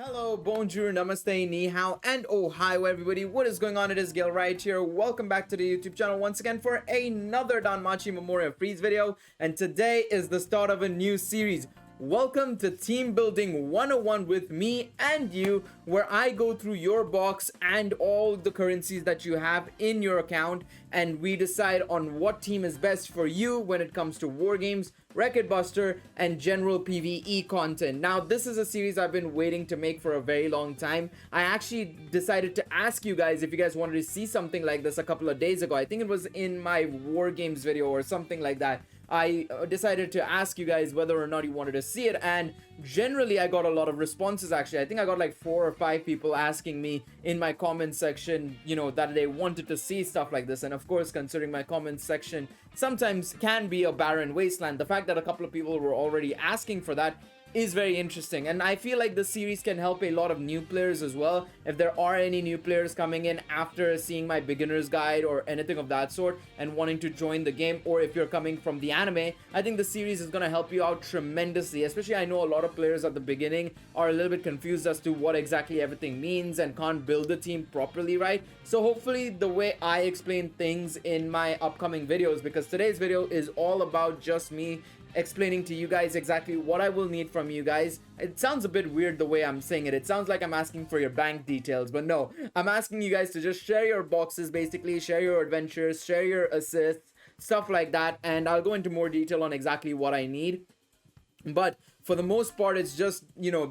Hello, bonjour, namaste, ni hao, and oh hi everybody. What is going on? It is Galeriot here. Welcome back to the YouTube channel once again for another Danmachi Memoria Freese video. And today is the start of a new series. Welcome to Team Building 101 with me and you, where I go through your box and all the currencies that you have in your account, and we decide on what team is best for you when it comes to war games, record buster, and general PvE content. Now, this is a series I've been waiting to make for a very long time. I actually decided to ask you guys if you guys wanted to see something like this a couple of days ago. I think it was in my war games video or something like that. I decided to ask you guys whether or not you wanted to see it, and generally I got a lot of responses. Actually, I think I got like 4 or 5 people asking me in my comment section, that they wanted to see stuff like this. And of course, considering my comment section sometimes can be a barren wasteland, the fact that a couple of people were already asking for that is very interesting, and I feel like this series can help a lot of new players as well. If there are any new players coming in after seeing my beginner's guide or anything of that sort and wanting to join the game, or if you're coming from the anime, I think the series is going to help you out tremendously. Especially, I know a lot of players at the beginning are a little bit confused as to what exactly everything means and can't build the team properly, right? So hopefully the way I explain things in my upcoming videos, because today's video is all about just me explaining to you guys exactly what I will need from you guys. It sounds a bit weird the way I'm saying it. It sounds like I'm asking for your bank details, but no, I'm asking you guys to just share your boxes, basically share your adventures, share your assists, stuff like that, and I'll go into more detail on exactly what I need. But for the most part, it's just,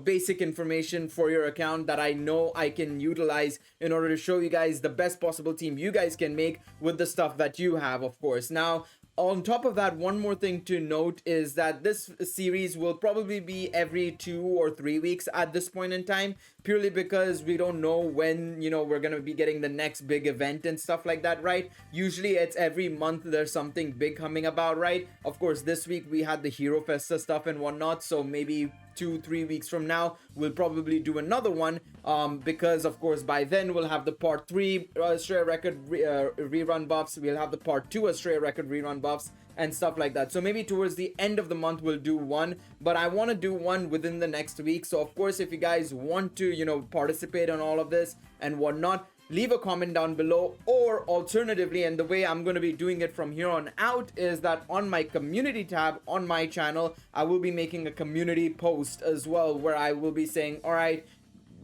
basic information for your account that I know I can utilize in order to show you guys the best possible team you guys can make with the stuff that you have, of course. Now, on top of that, one more thing to note is that this series will probably be every 2 or 3 weeks at this point in time, purely because we don't know when, we're going to be getting the next big event and stuff like that, right? Usually it's every month there's something big coming about, right? Of course, this week we had the Hero Festa stuff and whatnot, so maybe 2-3 weeks from now we'll probably do another one, because of course by then we'll have the part 3 Australia record rerun buffs, we'll have the part 2 Australia record rerun buffs and stuff like that. So maybe towards the end of the month we'll do one, but I want to do one within the next week. So of course, if you guys want to participate on all of this and whatnot, leave a comment down below. Or alternatively, and the way I'm going to be doing it from here on out, is that on my community tab on my channel, I will be making a community post as well, where I will be saying, all right,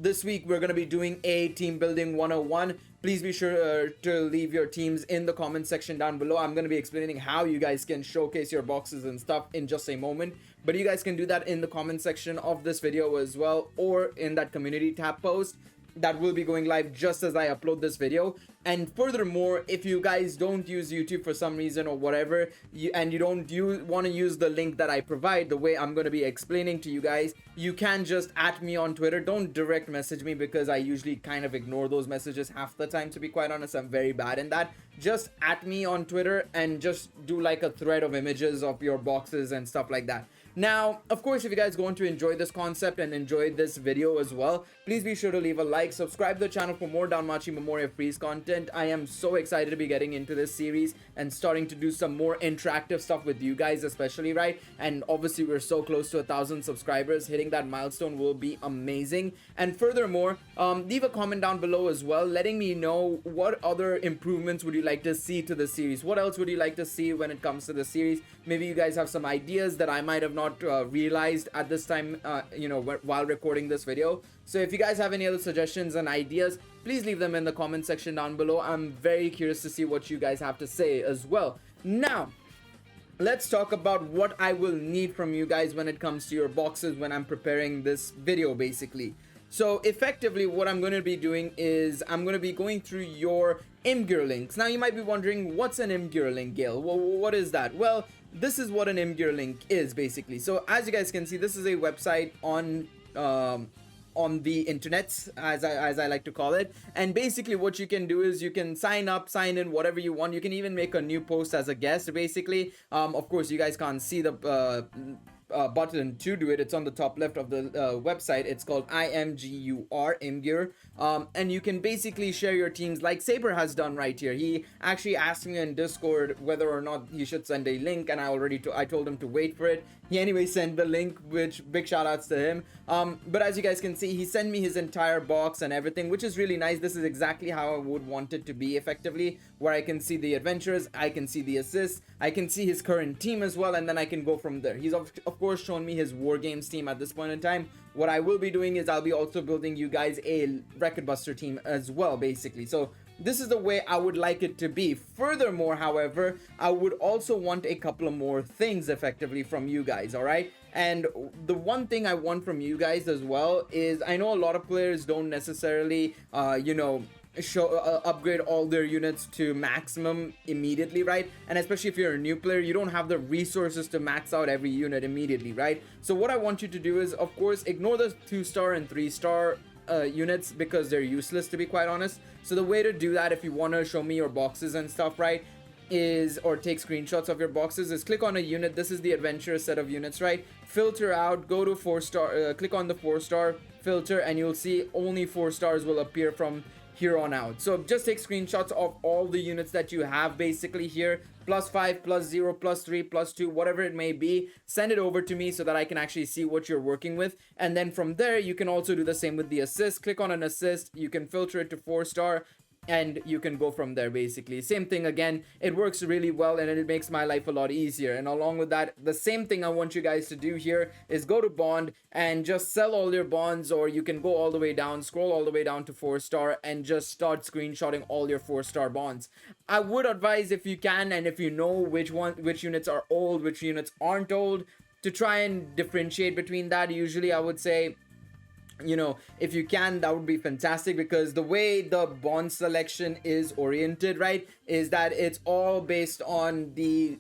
this week we're going to be doing a team building 101. Please be sure to leave your teams in the comment section down below. I'm going to be explaining how you guys can showcase your boxes and stuff in just a moment, but you guys can do that in the comment section of this video as well, or in that community tab post that will be going live just as I upload this video. And furthermore, if you guys don't use YouTube for some reason or whatever, and you don't want to use the link that I provide the way I'm going to be explaining to you guys, you can just @ me on Twitter. Don't direct message me, because I usually kind of ignore those messages half the time, to be quite honest. I'm very bad in that. Just @ me on Twitter and just do like a thread of images of your boxes and stuff like that. Now, of course, if you guys going to enjoy this concept and enjoy this video as well, please be sure to leave a like, subscribe to the channel for more Danmachi Memoria Freese content. I am so excited to be getting into this series and starting to do some more interactive stuff with you guys, especially, right? And obviously, we're so close to 1,000 subscribers. Hitting that milestone will be amazing. And furthermore, leave a comment down below as well, letting me know what other improvements would you like to see to the series. What else would you like to see when it comes to the series? Maybe you guys have some ideas that I might have not realized at this time, while recording this video. So if you guys have any other suggestions and ideas, please leave them in the comment section down below. I'm very curious to see what you guys have to say as well. Now, let's talk about what I will need from you guys when it comes to your boxes when I'm preparing this video, basically. So effectively, what I'm going to be doing is I'm going to be going through your Imgur links. Now, you might be wondering, what's an Imgur link, Gail? Well, what is that? Well, this is what an Imgur link is, basically. So as you guys can see, this is a website on the internet, as I like to call it. And basically what you can do is you can sign up, sign in, whatever you want. You can even make a new post as a guest, basically. Of course, you guys can't see the button to do it. It's on the top left of the website. It's called Imgur, and you can basically share your teams like Saber has done right here. He actually asked me in Discord whether or not he should send a link, and I told him to wait for it. He anyway sent the link, which big shout outs to him. But as you guys can see, he sent me his entire box and everything, which is really nice. This is exactly how I would want it to be, effectively, where I can see the adventures, I can see the assists, I can see his current team as well, and then I can go from there. He's of course shown me his wargames team at this point in time. What I will be doing is I'll be also building you guys a record buster team as well, basically. So this is the way I would like it to be. Furthermore, however, I would also want a couple of more things effectively from you guys, all right? And the one thing I want from you guys as well is, I know a lot of players don't necessarily, upgrade all their units to maximum immediately, right? And especially if you're a new player, you don't have the resources to max out every unit immediately, right? So what I want you to do is, of course, ignore the 2-star and 3-star units, because they're useless, to be quite honest. So the way to do that, if you want to show me your boxes and stuff, right, is, or take screenshots of your boxes, is click on a unit. This is the adventure set of units, right? Filter out, go to 4-star, click on the 4-star filter, and you'll see only 4 stars will appear from here on out. So just take screenshots of all the units that you have basically here, +5, +0, +3, +2, whatever it may be. Send it over to me so that I can actually see what you're working with, and then from there you can also do the same with the assist. Click on an assist, you can filter it to 4-star, and you can go from there. Basically same thing again. It works really well, and it makes my life a lot easier. And along with that, the same thing I want you guys to do here is go to bond and just sell all your bonds, or you can go all the way down, scroll all the way down to 4-star, and just start screenshotting all your 4-star bonds. I would advise, if you can, and if you know which units are old, which units aren't old, to try and differentiate between that. Usually I would say, you know, if you can, that would be fantastic, because the way the bond selection is oriented, right, is that it's all based on the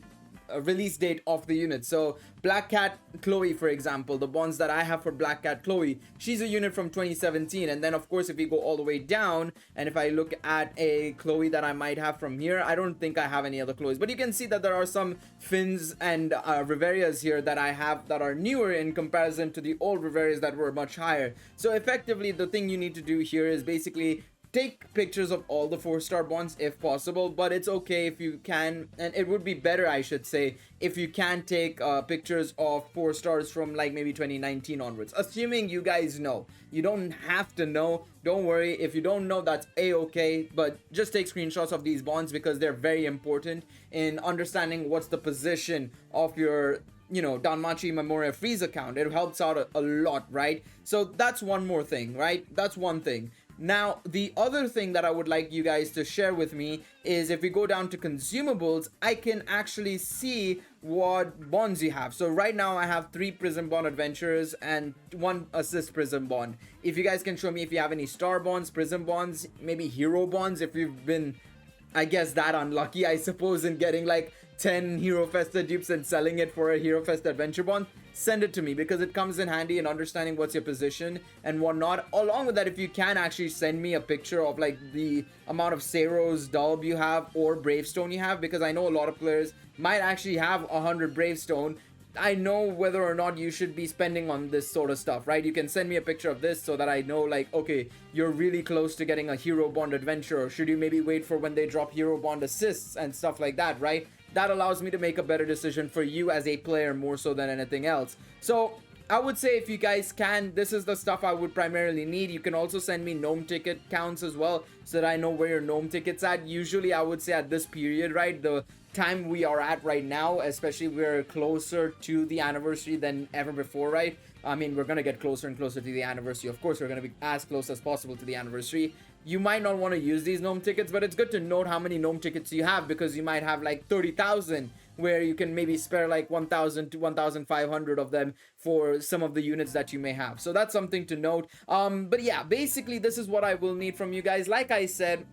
release date of the unit. So Black Cat Chloe, for example, the bonds that I have for Black Cat Chloe, she's a unit from 2017. And then of course, if we go all the way down, and if I look at a Chloe that I might have from here, I don't think I have any other Chloes, but you can see that there are some Finns and Riverias here that I have that are newer in comparison to the old Riverias that were much higher. So effectively, the thing you need to do here is basically take pictures of all the 4-star bonds if possible, but it's okay if you can, and it would be better, I should say, if you can take pictures of 4 stars from like maybe 2019 onwards, assuming you guys know. You don't have to know, don't worry. If you don't know, that's a-okay, but just take screenshots of these bonds, because they're very important in understanding what's the position of your, you know, Danmachi Memoria Freese account. It helps out a lot, right? So that's one more thing, right? That's one thing. Now, the other thing that I would like you guys to share with me is, if we go down to consumables, I can actually see what bonds you have. So right now I have 3 Prism Bond Adventurers and 1 Assist Prism Bond. If you guys can show me if you have any Star Bonds, Prism Bonds, maybe Hero Bonds, if you've been, I guess, that unlucky, I suppose, in getting like 10 Hero Festa dupes and selling it for a Hero Festa Adventure Bond, send it to me, because it comes in handy in understanding what's your position and whatnot. Along with that, if you can actually send me a picture of like the amount of Saros, Dulb you have, or Bravestone you have, because I know a lot of players might actually have 100 Bravestone. I know whether or not you should be spending on this sort of stuff, right? You can send me a picture of this so that I know, like, okay, you're really close to getting a Hero Bond Adventure, or should you maybe wait for when they drop Hero Bond Assists and stuff like that, right? That allows me to make a better decision for you as a player, more so than anything else. So I would say, if you guys can, this is the stuff I would primarily need. You can also send me gnome ticket counts as well, so that I know where your gnome ticket's at. Usually I would say at this period, right, the time we are at right now, especially, we're closer to the anniversary than ever before, right? I mean, we're gonna get closer and closer to the anniversary. Of course, we're gonna be as close as possible to the anniversary. You might not want to use these gnome tickets, but it's good to note how many gnome tickets you have, because you might have like 30,000, where you can maybe spare like 1,000 to 1,500 of them for some of the units that you may have. So that's something to note. But yeah, basically this is what I will need from you guys. Like I said,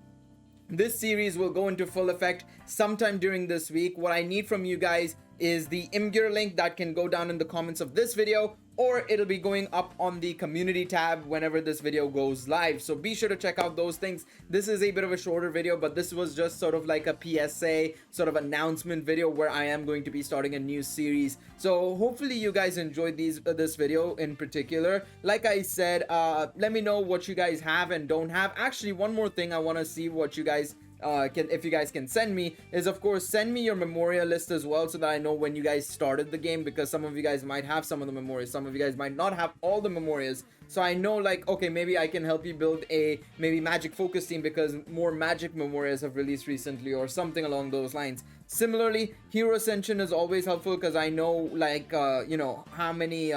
this series will go into full effect sometime during this week. What I need from you guys is the Imgur link that can go down in the comments of this video, or it'll be going up on the community tab whenever this video goes live. So be sure to check out those things. This is a bit of a shorter video, but this was just sort of like a PSA sort of announcement video where I am going to be starting a new series. So hopefully you guys enjoyed this video in particular. Like I said, let me know what you guys have and don't have. Actually, one more thing I want to see what you guys if you guys can send me is, of course, send me your Memoria list as well, so that I know when you guys started the game, because some of you guys might have some of the Memorias, some of you guys might not have all the Memorias. So I know, like, okay, maybe I can help you build a maybe Magic focus team because more Magic Memorias have released recently, or something along those lines. Similarly, Hero Ascension is always helpful because I know, like, you know, how many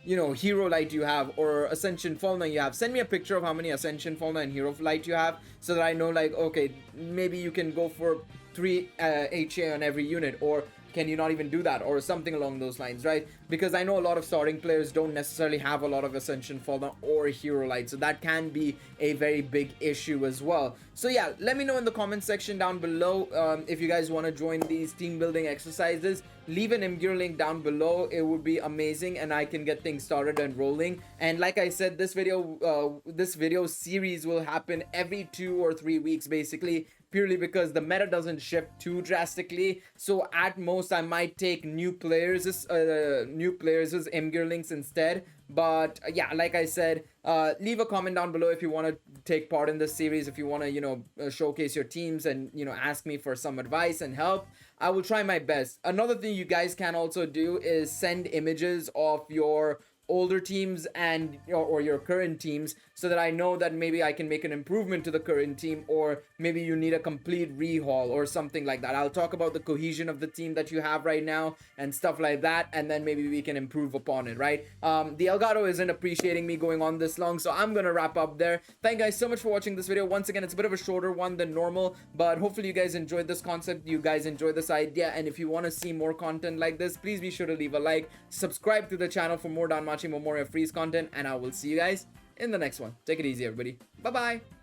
Hero Light you have, or Ascension Fauna you have. Send me a picture of how many Ascension Fauna and Hero Light you have, so that I know, like, okay, maybe you can go for 3 HA on every unit, or can you not even do that, or something along those lines, right? Because I know a lot of starting players don't necessarily have a lot of Ascension Fauna or Hero Light, so that can be a very big issue as well. So yeah, let me know in the comment section down below if you guys want to join these team building exercises. Leave an Imgur link down below. It would be amazing, and I can get things started and rolling. And like I said, this video series will happen every 2 or 3 weeks, basically, purely because the meta doesn't shift too drastically. So at most I might take new players as Imgur links instead. But yeah, like I said, leave a comment down below if you want to take part in this series, if you want to showcase your teams and ask me for some advice and help. I will try my best. Another thing you guys can also do is send images of your older teams and or your current teams, so that I know that maybe I can make an improvement to the current team, or maybe you need a complete rehaul or something like that. I'll talk about the cohesion of the team that you have right now and stuff like that, and then maybe we can improve upon it, right? The Elgato isn't appreciating me going on this long, so I'm gonna wrap up there. Thank you guys so much for watching this video. Once again, it's a bit of a shorter one than normal, but hopefully you guys enjoyed this concept, you guys enjoyed this idea, and if you want to see more content like this, please be sure to leave a like, subscribe to the channel for more Danmachi Memoria Freese content, and I will see you guys in the next one. Take it easy, everybody. Bye bye.